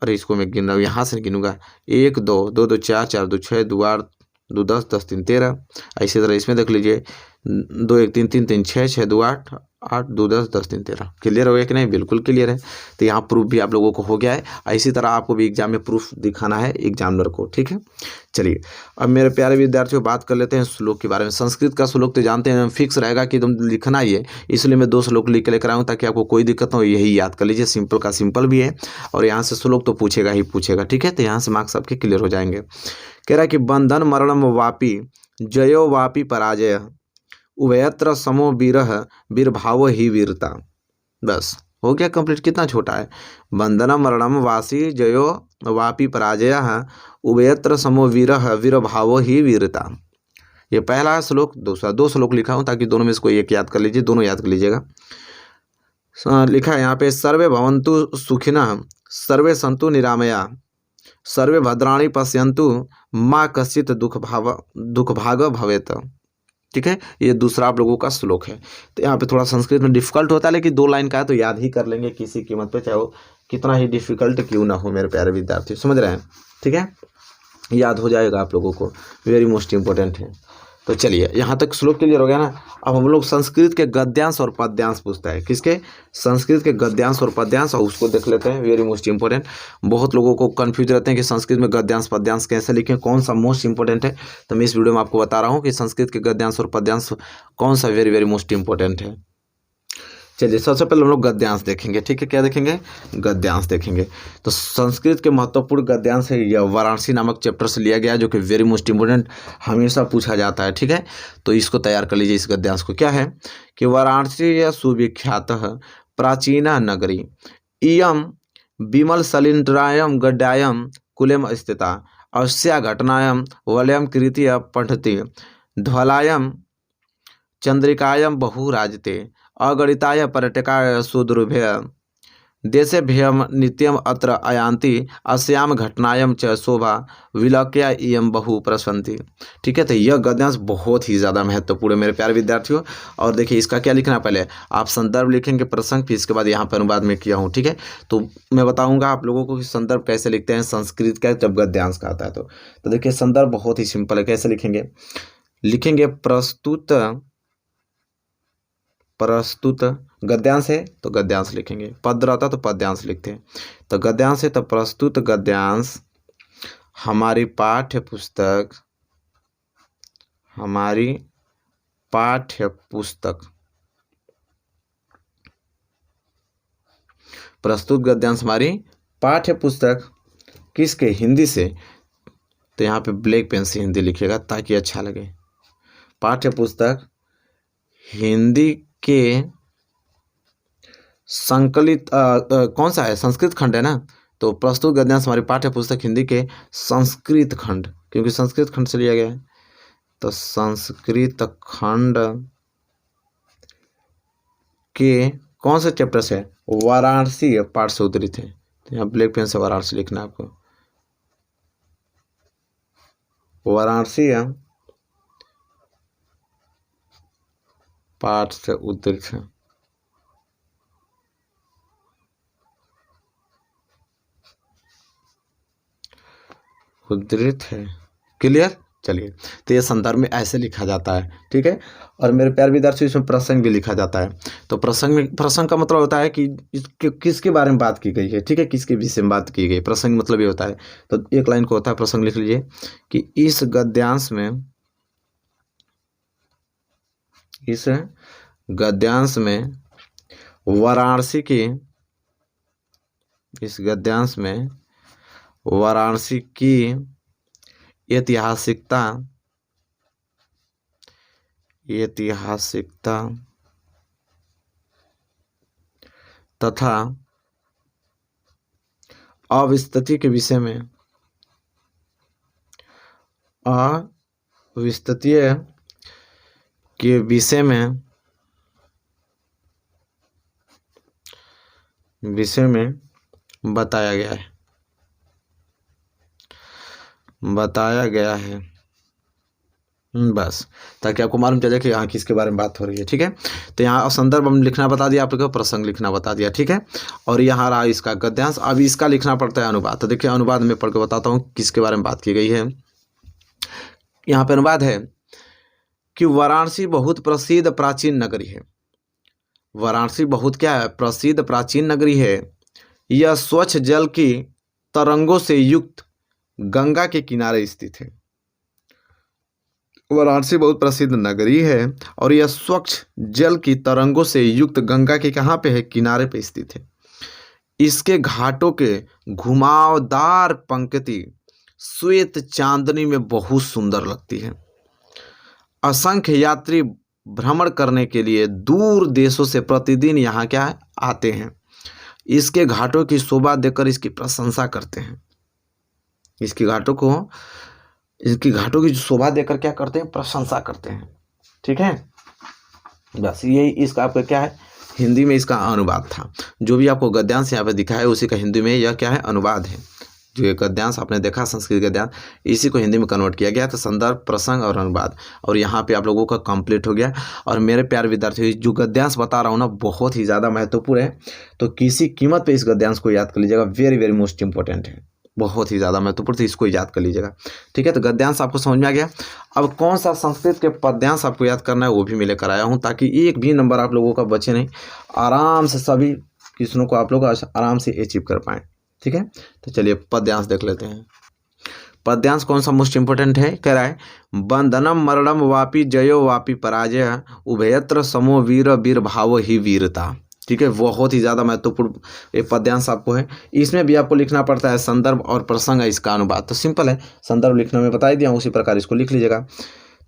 अरे इसको मैं गिन रहा हूँ, यहाँ से गिनूंगा। 1 2 2 2 4 4 2 6 2 8 2 10 10 3 13। इसी तरह इसमें देख लीजिए 2 1 3 3 3 6 6 2 8 8 2 10 10 3 13। क्लियर हो गया कि नहीं? बिल्कुल क्लियर है। तो यहाँ प्रूफ भी आप लोगों को हो गया है। इसी तरह आपको भी एग्जाम में प्रूफ दिखाना है एग्जामिनर को। ठीक है, चलिए अब मेरे प्यारे विद्यार्थियों बात कर लेते हैं श्लोक के बारे में। संस्कृत का श्लोक तो जानते हैं फिक्स रहेगा कि तुम लिखना ही है, इसलिए मैं 2 श्लोक लिख के लेकर आऊँ ताकि आपको कोई दिक्कत ना हो। यही याद कर लीजिए, सिंपल का सिंपल भी है और यहाँ से श्लोक तो पूछेगा ही पूछेगा। ठीक है, तो यहाँ से मार्क्स आपके क्लियर हो जाएंगे। कह रहा है कि बंधन मरणम वापी जयो वापी पराजय उभयत्र समो वीरः वीरभाव ही वीरता। बस हो गया कंप्लीट। कितना छोटा है? बंधनम मरणम वासी जयो वापी पराजय उभयत्र समो वीरः वीरभाव ही वीरता। ये पहला श्लोक। दूसरा 2 श्लोक लिखा हूँ ताकि दोनों में से कोई एक याद कर लीजिए, दोनों याद कर लीजिएगा। लिखा है यहाँ पे, सर्वे भवन्तु सुखिनः सर्वे सन्तु निरामया सर्वे भद्राणि पश्यन्तु माँ कश्चित् दुख भाग भवेत। ठीक है, ये दूसरा आप लोगों का श्लोक है। तो यहाँ पे थोड़ा संस्कृत में डिफिकल्ट होता है, लेकिन 2 लाइन का है तो याद ही कर लेंगे किसी कीमत पे, चाहे वो कितना ही डिफिकल्ट क्यों ना हो मेरे प्यारे विद्यार्थी। समझ रहे हैं? ठीक है, याद हो जाएगा आप लोगों को, वेरी मोस्ट इंपॉर्टेंट है। तो चलिए यहाँ तक श्लोक क्लियर हो गया ना। अब हम लोग संस्कृत के गद्यांश और पद्यांश पूछता है। किसके? संस्कृत के गद्यांश और पद्यांश, और उसको देख लेते हैं। Very most important. बहुत लोगों को कंफ्यूज रहते हैं कि संस्कृत में गद्यांश पद्यांश कैसे लिखें, कौन सा मोस्ट इंपॉर्टेंट है। तो मैं इस वीडियो में आपको बता रहा हूँ कि संस्कृत के गद्यांश और पद्यांश कौन सा वेरी वेरी मोस्ट इंपॉर्टेंट है। चलिए सबसे पहले हम लोग गद्यांश देखेंगे। ठीक है, क्या देखेंगे? गद्यांश देखेंगे। तो संस्कृत के महत्वपूर्ण गद्यांश है, यह वाराणसी नामक चैप्टर से लिया गया है, जो कि वेरी मोस्ट इंपोर्टेंट हमेशा पूछा जाता है। ठीक है, तो इसको तैयार कर लीजिए। इस गद्यांश को क्या है कि वाराणसी या सुविख्यात प्राचीना नगरी इयम विमल सलिंद्रायम गड्डायम कुलेम स्थिता अवश्या घटनायम वलयम कृत्य पठति ध्वलायम चंद्रिकायम बहु राजते अगणिताय पर्यटकाय सुदुर्भय देशेभ्यम नित्यम अत्र आयान्ति अस्याम घटनायम च शोभा विलक्या इयम बहु प्रसन्ति। ठीक है, तो यह गद्यांश बहुत ही ज़्यादा महत्वपूर्ण है मेरे प्यारे विद्यार्थियों। और देखिए इसका क्या लिखना है, पहले आप संदर्भ लिखेंगे प्रसंग, फिर इसके बाद यहाँ पर अनुवाद में किया हूँ। ठीक है, तो मैं बताऊँगा आप लोगों को कि संदर्भ कैसे लिखते हैं संस्कृत का जब गद्यांश का आता है। तो देखिए संदर्भ बहुत ही सिंपल है। कैसे लिखेंगे? लिखेंगे प्रस्तुत गद्यांश है तो गद्यांश लिखेंगे, पद रहता तो पद्यांश लिखते हैं। तो गद्यांश है तो प्रस्तुत गद्यांश हमारी पाठ्य पुस्तक प्रस्तुत गद्यांश हमारी पाठ्य पुस्तक किसके? हिंदी से। तो यहाँ पे ब्लैक पेन से हिंदी लिखिएगा ताकि अच्छा लगे। पाठ्य पुस्तक हिंदी के संकलित कौन सा है? संस्कृत खंड है ना। तो प्रस्तुत गद्यांश हमारी पाठ्य पुस्तक हिंदी के संस्कृत खंड, क्योंकि संस्कृत खंड से लिया गया है। तो संस्कृत खंड के कौन से चैप्टर से? वाराणसी पाठ से उद्धृत है। तो यहाँ ब्लैक पेन से वाराणसी लिखना है आपको। वाराणसी पाठ से उद्धृत है। उद्धृत है। क्लियर? चलिए, तो ये संदर्भ में ऐसे लिखा जाता है, ठीक है। और मेरे प्यारे विद्यार्थियों, इसमें प्रसंग भी लिखा जाता है। तो प्रसंग का मतलब होता है कि किसके बारे में बात की गई है, ठीक है, किसके विषय में बात की गई। प्रसंग मतलब ये होता है, तो एक लाइन को होता है प्रसंग, लिख लीजिए कि इस गद्यांश में वाराणसी की ऐतिहासिकता तथा अविस्तृति के विषय में बताया गया है। बस, ताकि आपको मालूम चल जाए कि हाँ किसके बारे में बात हो रही है, ठीक है। तो यहाँ संदर्भ हम लिखना बता दिया आप लोगों को, प्रसंग लिखना बता दिया, ठीक है। और यहाँ रहा इसका गद्यांश। अब इसका लिखना पड़ता है अनुवाद। तो देखिए, अनुवाद में पढ़ के बताता हूँ किसके बारे में बात की गई है। यहाँ पे अनुवाद है कि वाराणसी बहुत प्रसिद्ध प्राचीन नगरी है। वाराणसी बहुत क्या है? प्रसिद्ध प्राचीन नगरी है। यह स्वच्छ जल की तरंगों से युक्त गंगा के किनारे स्थित है। वाराणसी बहुत प्रसिद्ध नगरी है और यह स्वच्छ जल की तरंगों से युक्त गंगा के कहाँ पे है? किनारे पे स्थित है। इसके घाटों के घुमावदार पंक्ति श्वेत चांदनी में बहुत सुंदर लगती है। असंख्य यात्री भ्रमण करने के लिए दूर देशों से प्रतिदिन यहाँ क्या है? आते हैं। इसके घाटों की शोभा देखकर इसकी प्रशंसा करते हैं। इसकी घाटों की जो शोभा देकर क्या करते हैं? प्रशंसा करते हैं, ठीक है। बस यही इसका आपका क्या है? हिंदी में इसका अनुवाद था। जो भी आपको गद्यांश यहाँ पे दिखा है उसी का हिंदी में यह क्या है? अनुवाद है। जो ये गद्यांश आपने देखा, संस्कृत गद्यांश, इसी को हिंदी में कन्वर्ट किया गया। तो संदर्भ, प्रसंग और अनुवाद, और यहाँ पे आप लोगों का कंप्लीट हो गया। और मेरे प्यारे विद्यार्थियों, जो गद्यांश बता रहा हूँ ना, बहुत ही ज़्यादा महत्वपूर्ण है। तो किसी कीमत पे इस गद्यांश को याद कर लीजिएगा। वेरी वेरी मोस्ट इंपॉर्टेंट है, बहुत ही ज़्यादा महत्वपूर्ण, तो इसको याद कर लीजिएगा, ठीक है। तो गद्यांश आपको समझ में आ गया। अब कौन सा संस्कृत के पद्यांश आपको याद करना है वो भी मैं लेकर आया हूँ, ताकि एक भी नंबर आप लोगों का बचे नहीं, आराम से सभी क्वेश्चनों को आप लोग आराम से अचीव कर पाएँ, ठीक है। तो चलिए पद्यांश देख लेते हैं। पद्यांश कौन सा मोस्ट इंपोर्टेंट है? कह रहा है, बंधनम मरणम वापि जयो वापि पराजय उभयत्र समो वीर वीर भाव ही वीरता, ठीक है। बहुत ही ज़्यादा महत्वपूर्ण ये पद्यांश आपको है। इसमें भी आपको लिखना पड़ता है संदर्भ और प्रसंग है इसका अनुवाद। तो सिंपल है, संदर्भ लिखना मैं बता ही दिया हूँ, उसी प्रकार इसको लिख लीजिएगा।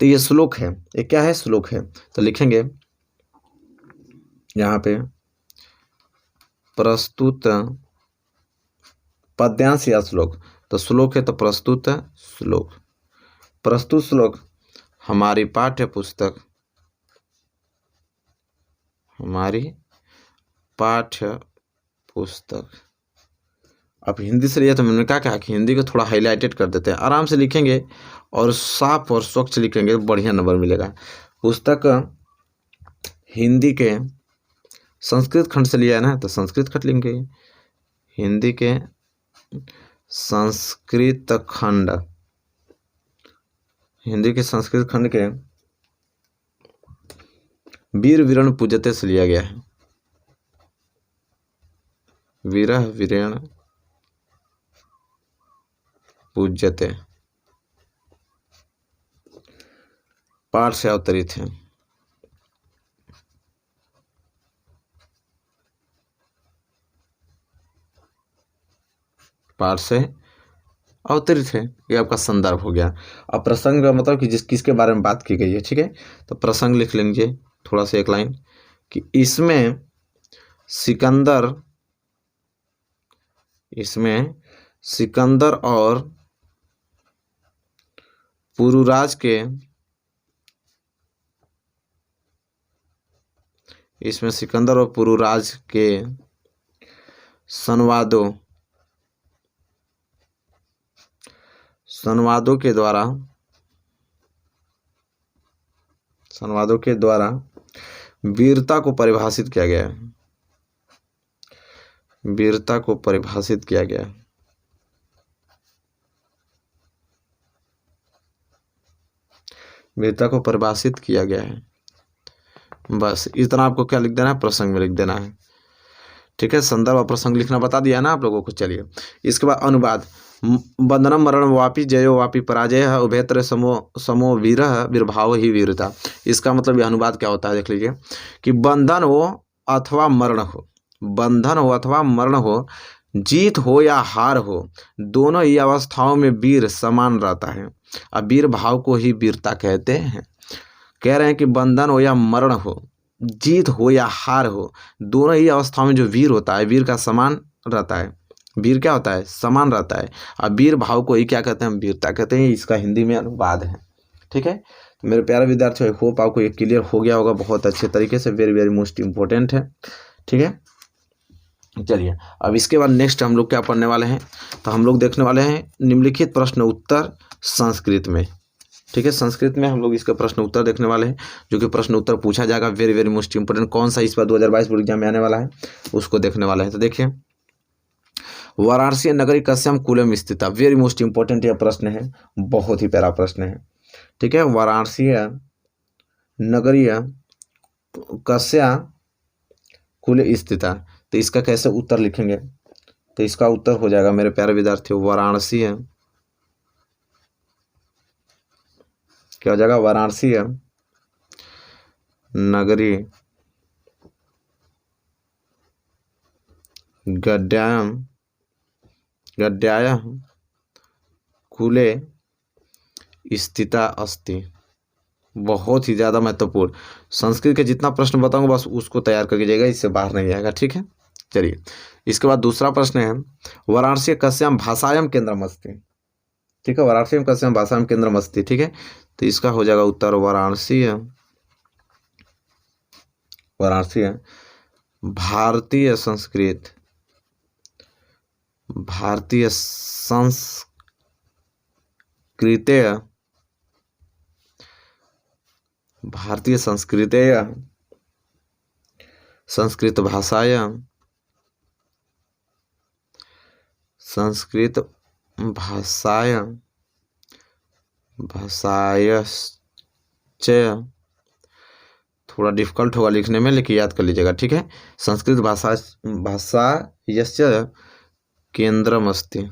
तो ये श्लोक है, ये क्या है? श्लोक है। तो लिखेंगे यहाँ पे प्रस्तुत पद्यांश या श्लोक। तो श्लोक है तो प्रस्तुत श्लोक हमारी पाठ्य पुस्तक। अब हिंदी से लिया तो मैंने क्या कहा कि हिंदी को थोड़ा हाईलाइटेड कर देते हैं, आराम से लिखेंगे और साफ और स्वच्छ लिखेंगे, बढ़िया नंबर मिलेगा। पुस्तक हिंदी के संस्कृत खंड से लिया है ना, तो संस्कृत खंड लिखेंगे। हिंदी के संस्कृत खंड के वीर वीरण पूजते से लिया गया है। वीरः वीरेण पूज्यते, पाठ से अवतरित है। पाठ से अवतरित है, ये आपका संदर्भ हो गया। अब प्रसंग का मतलब कि किसके बारे में बात की गई है, ठीक है। तो प्रसंग लिख लेंगे थोड़ा सा एक लाइन कि इसमें सिकंदर और पुरुराज के संवादों के द्वारा वीरता को परिभाषित किया गया है। वीरता को परिभाषित किया गया है। बस इतना आपको क्या लिख देना है, प्रसंग में लिख देना है। ठीक है, संदर्भ और प्रसंग लिखना बता दिया ना आप लोगों को। चलिए इसके बाद अनुवाद। बंधनम मरण वापी जयो वापी पराजय उभयत्र समो समो वीर वीरभाव ही वीरता। इसका मतलब ये अनुवाद क्या होता है देख लीजिए कि बंधन हो अथवा मरण हो, बंधन हो अथवा मरण हो, जीत हो या हार हो, दोनों ही अवस्थाओं में वीर समान रहता है। अब वीर भाव को ही वीरता कहते हैं। कह रहे हैं कि बंधन हो या मरण हो, जीत हो या हार हो, दोनों ही अवस्थाओं में जो वीर होता है, वीर का समान रहता है। वीर क्या होता है, समान रहता है। अब वीर भाव को ही क्या कहते हैं, वीरता कहते हैं। इसका हिंदी में अनुवाद है। ठीक है, तो मेरे प्यारे विद्यार्थी, होप आपको ये क्लियर हो गया होगा बहुत अच्छे तरीके से। वेरी वेरी मोस्ट इंपॉर्टेंट है। ठीक है, चलिए अब इसके बाद नेक्स्ट हम लोग क्या पढ़ने वाले हैं, तो हम लोग देखने वाले हैं निम्नलिखित प्रश्न उत्तर संस्कृत में। ठीक है, संस्कृत में हम लोग इसका प्रश्न उत्तर देखने वाले हैं, जो कि प्रश्न उत्तर पूछा जाएगा। वेरी वेरी मोस्ट इंपोर्टेंट, कौन सा इस बार 2022 बोर्ड एग्जाम में आने वाला है उसको देखने वाला है। तो देखिए, वाराणसी नगरी कस्याम कुलम स्थित। वेरी मोस्ट इंपोर्टेंट यह प्रश्न है, बहुत ही प्यारा प्रश्न है। ठीक है, वाराणसी नगरी कस्या कुल स्थित। तो इसका कैसे उत्तर लिखेंगे, तो इसका उत्तर हो जाएगा मेरे प्यारे विद्यार्थियों, वाराणसी है, क्या हो जाएगा, वाराणसी है नगरी गद्याय कुले स्थिता अस्ति। बहुत ही ज़्यादा महत्वपूर्ण, संस्कृत के जितना प्रश्न बताऊंगा बस उसको तैयार करके जाएगा, इससे बाहर नहीं आएगा। ठीक है, चलिए इसके बाद दूसरा प्रश्न है, वाराणसी कस्याम भाषायाम केंद्रम अस्ति। ठीक है, वाराणसी में कस्याम भाषायाम केंद्रम अस्ति। ठीक है, तो इसका हो जाएगा उत्तर वाराणसी है, वाराणसी है भारतीय संस्कृत, भारतीय संस्कृतेय, भारतीय संस्कृतेय संस्कृत भाषायां, संस्कृत भाषायां भाषायश्च, थोड़ा डिफिकल्ट होगा लिखने में लेकिन याद कर लीजिएगा। ठीक है, संस्कृत भाषायश्च केंद्रम अस्ति,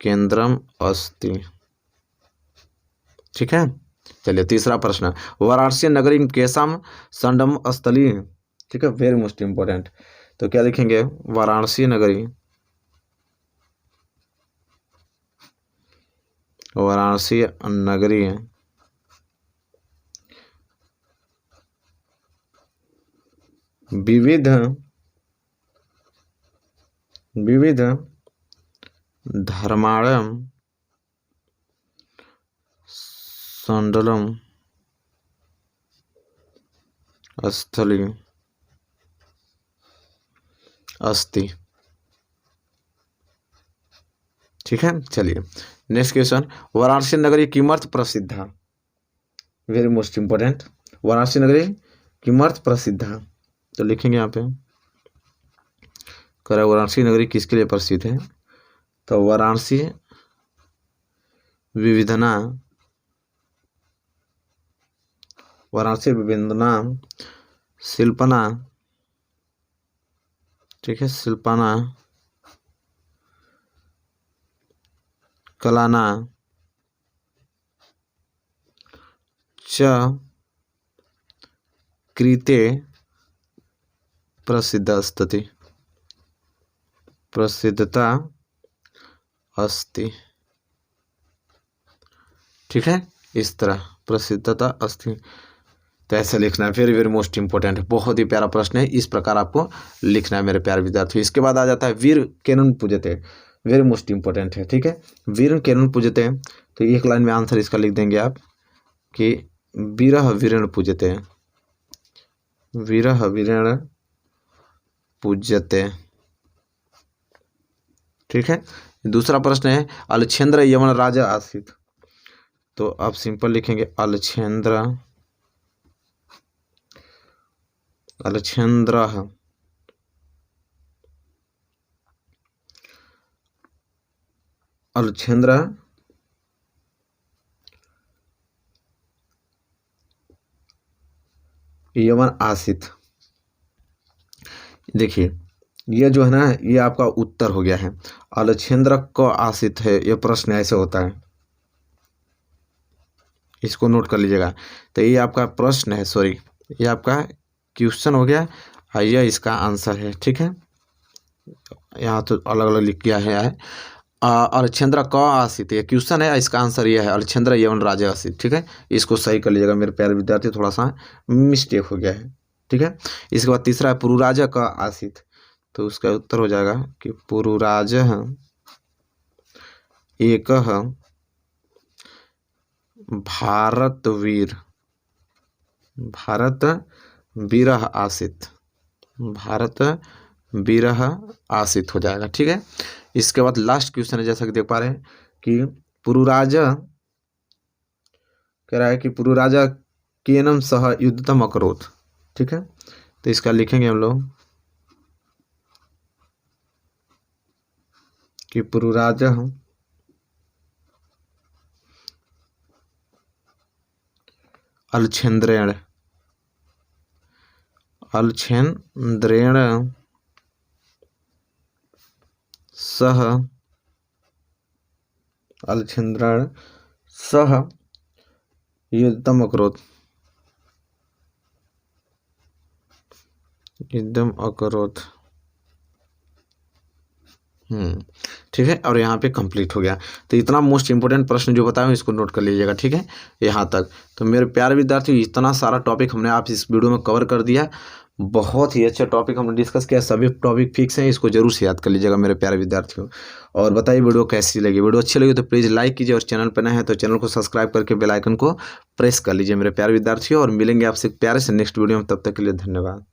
केंद्रम अस्ति। ठीक है, चलिए तीसरा प्रश्न, वाराणसी नगरी केशम संडम स्थली। ठीक है, वेरी मोस्ट इंपोर्टेंट, तो क्या लिखेंगे, वाराणसी नगरी, वाराणसी नगरी विविध विविध धर्माणम संडलम स्थली अस्ति। ठीक है, चलिए नेक्स्ट क्वेश्चन, वाराणसी नगरी किमर्थ प्रसिद्धा। वेरी मोस्ट इंपोर्टेंट, वाराणसी नगरी किमर्थ प्रसिद्धा। तो लिखेंगे यहाँ पे, कह वाराणसी नगरी किसके लिए प्रसिद्ध है, तो वाराणसी विविधना, वाराणसी विभिन्ना शिल्पना। ठीक है, शिल्पना कलाना च कृते प्रसिद्ध अस्ति, प्रसिद्धता अस्ति। ठीक है, इस तरह प्रसिद्धता अस्ति, तो ऐसे लिखना है। वेरी वेरी मोस्ट इंपोर्टेंट है, बहुत ही प्यारा प्रश्न है, इस प्रकार आपको लिखना है मेरे प्यारे विद्यार्थियों। इसके बाद आ जाता है वीर केनुन पूजते। वेरी मोस्ट इंपोर्टेंट है। ठीक है, वीर केनुन पूजते, तो एक लाइन में आंसर इसका लिख देंगे आप कि वीरः वीरेण पूजते, वीरः वीरेण पूज्यते। ठीक है, दूसरा प्रश्न है, अलछेंद्र यवन राजा आसित। तो आप सिंपल लिखेंगे अलछेंद्र, अलछेंद्र अलछेंद्र यवन आसित। देखिए ये जो है ना, ये आपका उत्तर हो गया है। अलछेंद्र क आसित है, ये प्रश्न ऐसे होता है, इसको नोट कर लीजिएगा। तो ये आपका प्रश्न है, सॉरी ये आपका क्वेश्चन हो गया और ये इसका आंसर है। ठीक है, यहाँ तो अलग अलग लिख किया है। अलछेंद्र क आसित, ये क्वेश्चन है, इसका आंसर ये है अलछेंद्र यवन राजा आसित। ठीक है, इसको सही कर लीजिएगा मेरे प्यारे विद्यार्थी, थोड़ा सा मिस्टेक हो गया है। ठीक है, इसके बाद तीसरा है पुरुराजा क आसित, तो उसका उत्तर हो जाएगा कि पुरुराज एक भारतवीर, भारत वीरः आसित, भारत वीरः आसित हो जाएगा। ठीक है, इसके बाद लास्ट क्वेश्चन है, जैसा कि देख पा रहे हैं कि पुरुराजा कह रहा है कि पुरुराजा केनम सह युद्धतम अकरोत। ठीक है, तो इसका लिखेंगे हम लोग कि पुरुराजा अलछेंद्रेण सह अलछेंद्रेण सह युद्धम अकरोत, युद्धम अकरोत। ठीक है, और यहाँ पे कंप्लीट हो गया। तो इतना मोस्ट इंपोर्टेंट प्रश्न जो बताया इसको नोट कर लीजिएगा। ठीक है, यहाँ तक। तो मेरे प्यारे विद्यार्थी, इतना सारा टॉपिक हमने आप इस वीडियो में कवर कर दिया। बहुत ही अच्छा टॉपिक हमने डिस्कस किया, सभी टॉपिक फिक्स हैं, इसको जरूर से याद कर लीजिएगा मेरे प्यारे विद्यार्थियों। और बताइए वीडियो कैसी लगी। वीडियो अच्छी लगी तो प्लीज़ लाइक कीजिए, और चैनल पर नए हैं तो चैनल को सब्सक्राइब करके बेल आइकन को प्रेस कर लीजिए मेरे प्यारे विद्यार्थियों। और मिलेंगे आपसे प्यारे से नेक्स्ट वीडियो में, तब तक के लिए धन्यवाद।